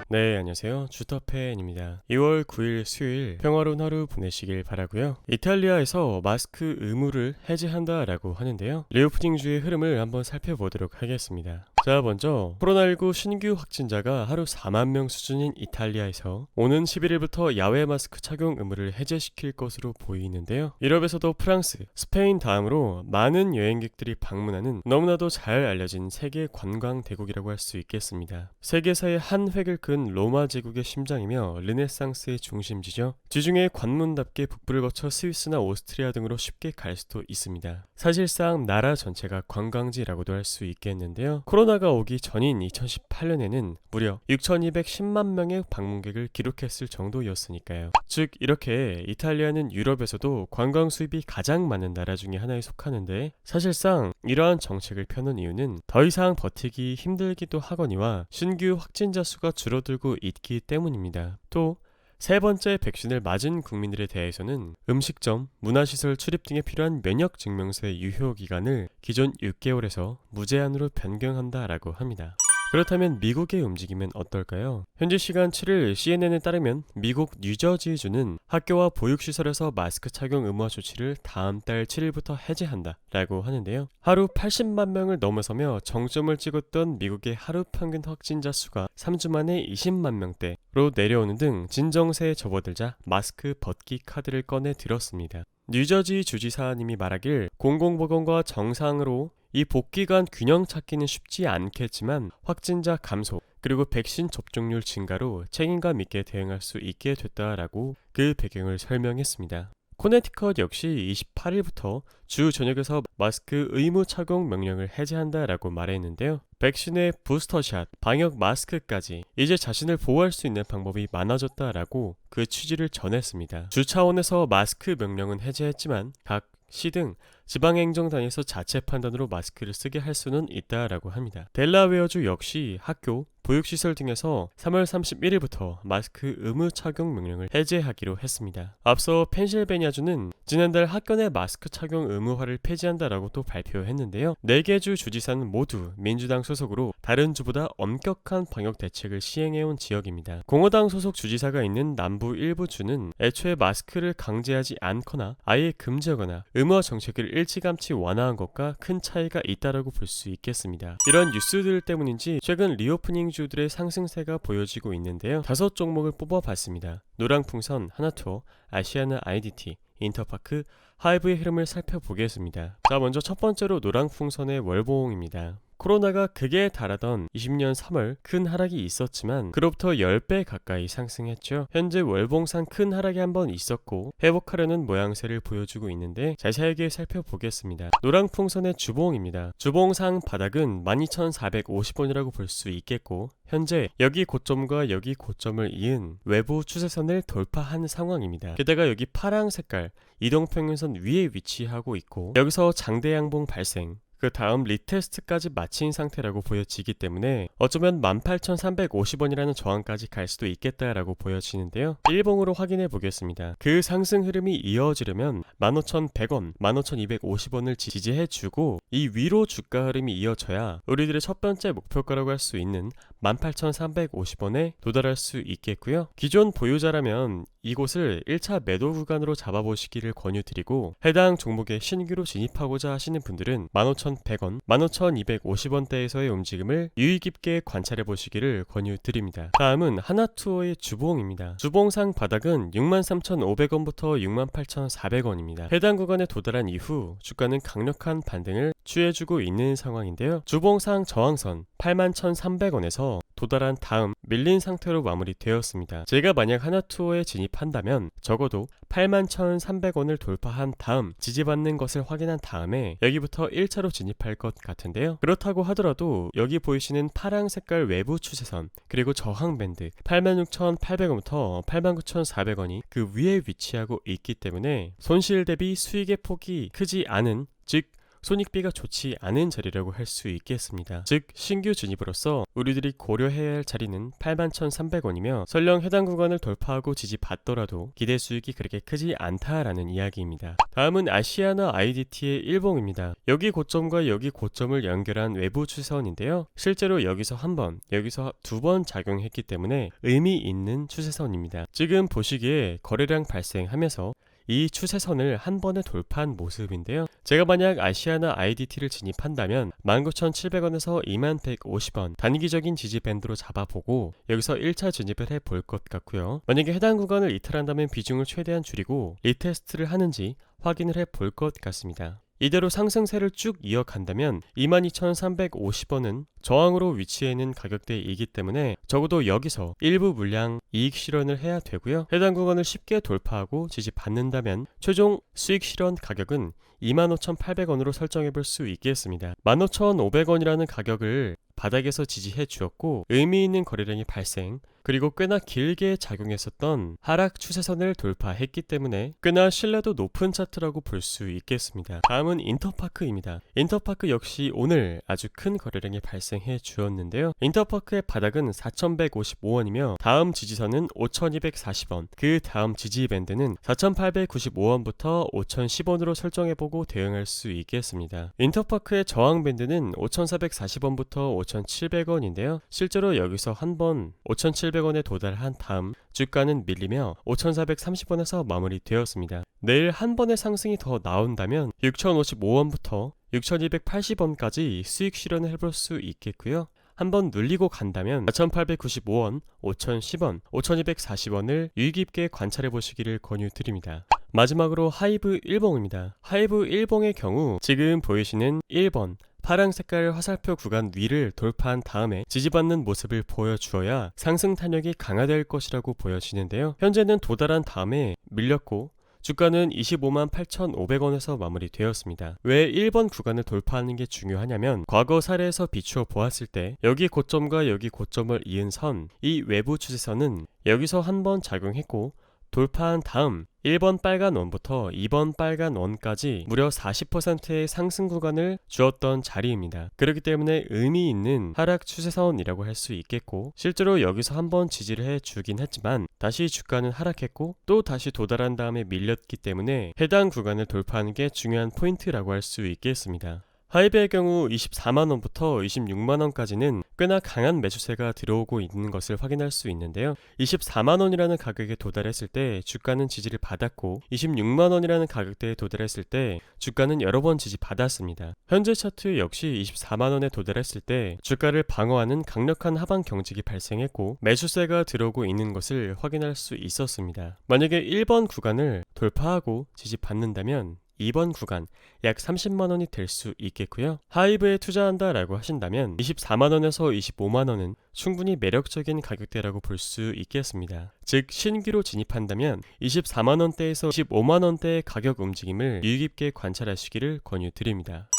네, 안녕하세요. 주터팬입니다. 2월 9일 수요일 평화로운 하루 보내시길 바라고요. 이탈리아에서 마스크 의무를 해제한다라고 하는데요. 리오프닝주의 흐름을 한번 살펴보도록 하겠습니다. 자, 먼저 코로나19 신규 확진자가 하루 4만 명 수준인 이탈리아에서 오는 11일부터 야외 마스크 착용 의무를 해제시킬 것으로 보이는데요. 유럽에서도 프랑스, 스페인 다음으로 많은 여행객들이 방문하는 너무나도 잘 알려진 세계 관광 대국이라고 할 수 있겠습니다. 세계사의 한 획을 끈 로마 제국의 심장이며 르네상스의 중심지죠. 지중해 관문답게 북부를 거쳐 스위스나 오스트리아 등으로 쉽게 갈 수도 있습니다. 사실상 나라 전체가 관광지라고도 할 수 있겠는데요. 코로나가 오기 전인 2018년에는 무려 6,210만 명의 방문객을 기록했을 정도였으니까요. 즉 이렇게 이탈리아는 유럽에서도 관광 수입이 가장 많은 나라 중에 하나에 속하는데, 사실상 이러한 정책을 펴는 이유는 더 이상 버티기 힘들기도 하거니와 신규 확진자 수가 줄어들고 있기 때문입니다. 또 세 번째 백신을 맞은 국민들에 대해서는 음식점, 문화시설 출입 등에 필요한 면역 증명서의 유효 기간을 기존 6개월에서 무제한으로 변경한다라고 합니다. 그렇다면 미국의 움직임은 어떨까요? 현지 시간 7일 CNN에 따르면 미국 뉴저지주는 학교와 보육시설에서 마스크 착용 의무화 조치를 다음 달 7일부터 해제한다 라고 하는데요. 하루 80만 명을 넘어서며 정점을 찍었던 미국의 하루 평균 확진자 수가 3주 만에 20만 명대로 내려오는 등 진정세에 접어들자 마스크 벗기 카드를 꺼내 들었습니다. 뉴저지 주지사님이 말하길 공공보건과 정상으로 이 복귀 간 균형 찾기는 쉽지 않겠지만 확진자 감소 그리고 백신 접종률 증가로 책임감 있게 대응할 수 있게 됐다라고 그 배경을 설명했습니다. 코네티컷 역시 28일부터 주 전역에서 마스크 의무 착용 명령을 해제한다라고 말했는데요. 백신의 부스터샷, 방역 마스크까지 이제 자신을 보호할 수 있는 방법이 많아졌다라고 그 취지를 전했습니다. 주 차원에서 마스크 명령은 해제했지만 각 시 등 지방행정단에서 자체 판단으로 마스크를 쓰게 할 수는 있다라고 합니다. 델라웨어주 역시 학교, 보육시설 등에서 3월 31일부터 마스크 의무 착용 명령을 해제하기로 했습니다. 앞서 펜실베니아주는 지난달 학교 내 마스크 착용 의무화를 폐지한다라고 또 발표했는데요. 4개 주 주지사는 모두 민주당 소속으로 다른 주보다 엄격한 방역 대책을 시행해온 지역입니다. 공화당 소속 주지사가 있는 남부 일부 주는 애초에 마스크를 강제하지 않거나 아예 금지하거나 의무화 정책을 일찌감치 완화한 것과 큰 차이가 있다라고 볼 수 있겠습니다. 이런 뉴스들 때문인지 최근 리오프닝 주들의 상승세가 보여지고 있는데요. 5종목을 뽑아봤습니다. 노랑풍선, 하나투어, 아시아나 IDT, 인터파크, 하이브의 흐름을 살펴보겠습니다. 자, 먼저 첫 번째로 노랑풍선의 월봉입니다. 코로나가 극에 달하던 20년 3월 큰 하락이 있었지만 그로부터 10배 가까이 상승했죠. 현재 월봉상 큰 하락이 한번 있었고 회복하려는 모양새를 보여주고 있는데 자세하게 살펴보겠습니다. 노랑풍선의 주봉입니다. 주봉상 바닥은 12,450원이라고 볼 수 있겠고 현재 여기 고점과 여기 고점을 이은 외부 추세선을 돌파한 상황입니다. 게다가 여기 파랑 색깔 이동평균선 위에 위치하고 있고 여기서 장대 양봉 발생, 그 다음 리테스트까지 마친 상태라고 보여지기 때문에 어쩌면 18,350원이라는 저항까지 갈 수도 있겠다라고 보여지는데요. 일봉으로 확인해 보겠습니다. 그 상승 흐름이 이어지려면 15,100원, 15,250원을 지지해주고 이 위로 주가 흐름이 이어져야 우리들의 첫 번째 목표가라고 할 수 있는 18,350원에 도달할 수 있겠고요. 기존 보유자라면 이곳을 1차 매도 구간으로 잡아보시기를 권유드리고 해당 종목에 신규로 진입하고자 하시는 분들은 15,100원, 15,250원대에서의 움직임을 유의 깊게 관찰해 보시기를 권유드립니다. 다음은 하나투어의 주봉입니다. 주봉상 바닥은 63,500원부터 68,400원입니다. 해당 구간에 도달한 이후 주가는 강력한 반등을 취해주고 있는 상황인데요. 주봉상 저항선 81,300원에서 도달한 다음 밀린 상태로 마무리되었습니다. 제가 만약 하나투어에 진입한다면 적어도 81,300원을 돌파한 다음 지지받는 것을 확인한 다음에 여기부터 1차로 진입할 것 같은데요. 그렇다고 하더라도 여기 보이시는 파랑 색깔 외부 추세선 그리고 저항 밴드 86,800원부터 89,400원이 그 위에 위치하고 있기 때문에 손실 대비 수익의 폭이 크지 않은, 즉 손익비가 좋지 않은 자리라고 할 수 있겠습니다. 즉 신규 진입으로서 우리들이 고려해야 할 자리는 81,300원이며 설령 해당 구간을 돌파하고 지지받더라도 기대 수익이 그렇게 크지 않다라는 이야기입니다. 다음은 아시아나 IDT의 일봉입니다. 여기 고점과 여기 고점을 연결한 외부 추세선인데요. 실제로 여기서 한 번, 여기서 두 번 작용했기 때문에 의미 있는 추세선입니다. 지금 보시기에 거래량 발생하면서 이 추세선을 한 번에 돌파한 모습인데요. 제가 만약 아시아나 IDT를 진입한다면 19,700원에서 21,150원 단기적인 지지 밴드로 잡아보고 여기서 1차 진입을 해볼 것 같고요. 만약에 해당 구간을 이탈한다면 비중을 최대한 줄이고 리테스트를 하는지 확인을 해볼 것 같습니다. 이대로 상승세를 쭉 이어간다면 22,350원은 저항으로 위치해 있는 가격대이기 때문에 적어도 여기서 일부 물량 이익 실현을 해야 되고요. 해당 구간을 쉽게 돌파하고 지지받는다면 최종 수익 실현 가격은 25,800원으로 설정해 볼 수 있겠습니다. 15,500원이라는 가격을 바닥에서 지지해 주었고 의미 있는 거래량이 발생, 그리고 꽤나 길게 작용했었던 하락 추세선을 돌파했기 때문에 꽤나 신뢰도 높은 차트라고 볼 수 있겠습니다. 다음은 인터파크입니다. 인터파크 역시 오늘 아주 큰 거래량이 발생해 주었는데요. 인터파크의 바닥은 4,155원이며 다음 지지선은 5,240원, 그 다음 지지 밴드는 4,895원부터 5,010원으로 설정해보고 대응할 수 있겠습니다. 인터파크의 저항 밴드는 5,440원부터 5,700원인데요. 실제로 여기서 한번 5,700원에 도달한 다음 주가는 밀리며 5,430원에서 마무리되었습니다. 내일 한 번의 상승이 더 나온다면 6,055원부터 6,280원까지 수익 실현을 해볼 수 있겠고요. 한번 눌리고 간다면 4,895원, 5,010원, 5,240원을 유의 깊게 관찰해 보시기를 권유드립니다. 마지막으로 하이브 일봉입니다. 하이브 일봉의 경우 지금 보이시는 1번 파랑 색깔 화살표 구간 위를 돌파한 다음에 지지받는 모습을 보여주어야 상승 탄력이 강화될 것이라고 보여지는데요. 현재는 도달한 다음에 밀렸고 주가는 258,500원에서 마무리되었습니다. 왜 1번 구간을 돌파하는 게 중요하냐면 과거 사례에서 비추어 보았을 때 여기 고점과 여기 고점을 이은 선, 이 외부 추세선은 여기서 한번 작용했고 돌파한 다음 1번 빨간 원부터 2번 빨간 원까지 무려 40%의 상승 구간을 주었던 자리입니다. 그렇기 때문에 의미 있는 하락 추세선이라고 할 수 있겠고 실제로 여기서 한번 지지를 해주긴 했지만 다시 주가는 하락했고 또 다시 도달한 다음에 밀렸기 때문에 해당 구간을 돌파하는 게 중요한 포인트라고 할 수 있겠습니다. 하이브의 경우 24만원부터 26만원까지는 꽤나 강한 매수세가 들어오고 있는 것을 확인할 수 있는데요. 24만원이라는 가격에 도달했을 때 주가는 지지를 받았고 26만원이라는 가격대에 도달했을 때 주가는 여러 번 지지받았습니다. 현재 차트 역시 24만원에 도달했을 때 주가를 방어하는 강력한 하방 경직이 발생했고 매수세가 들어오고 있는 것을 확인할 수 있었습니다. 만약에 1번 구간을 돌파하고 지지받는다면 2번 구간 약 30만원이 될 수 있겠고요. 하이브에 투자한다 라고 하신다면 24만원에서 25만원은 충분히 매력적인 가격대라고 볼 수 있겠습니다. 즉 신규로 진입한다면 24만원대에서 25만원대의 가격 움직임을 유의 깊게 관찰하시기를 권유드립니다.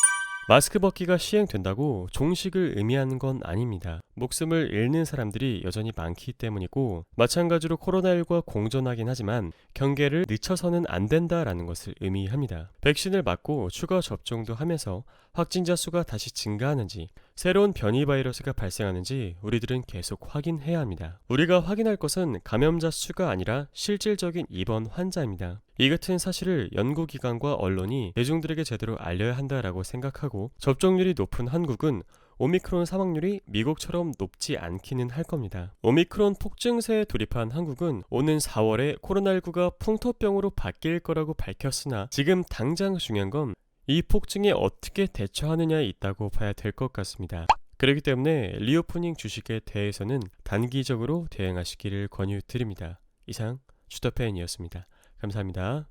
마스크 벗기가 시행된다고 종식을 의미하는 건 아닙니다. 목숨을 잃는 사람들이 여전히 많기 때문이고 마찬가지로 코로나19와 공존하긴 하지만 경계를 늦춰서는 안 된다라는 것을 의미합니다. 백신을 맞고 추가 접종도 하면서 확진자 수가 다시 증가하는지 새로운 변이 바이러스가 발생하는지 우리들은 계속 확인해야 합니다. 우리가 확인할 것은 감염자 수가 아니라 실질적인 입원 환자입니다. 이 같은 사실을 연구기관과 언론이 대중들에게 제대로 알려야 한다라고 생각하고 접종률이 높은 한국은 오미크론 사망률이 미국처럼 높지 않기는 할 겁니다. 오미크론 폭증세에 돌입한 한국은 오는 4월에 코로나19가 풍토병으로 바뀔 거라고 밝혔으나 지금 당장 중요한 건 이 폭증에 어떻게 대처하느냐에 있다고 봐야 될 것 같습니다. 그렇기 때문에 리오프닝 주식에 대해서는 단기적으로 대응하시기를 권유드립니다. 이상 주더팬이었습니다. 감사합니다.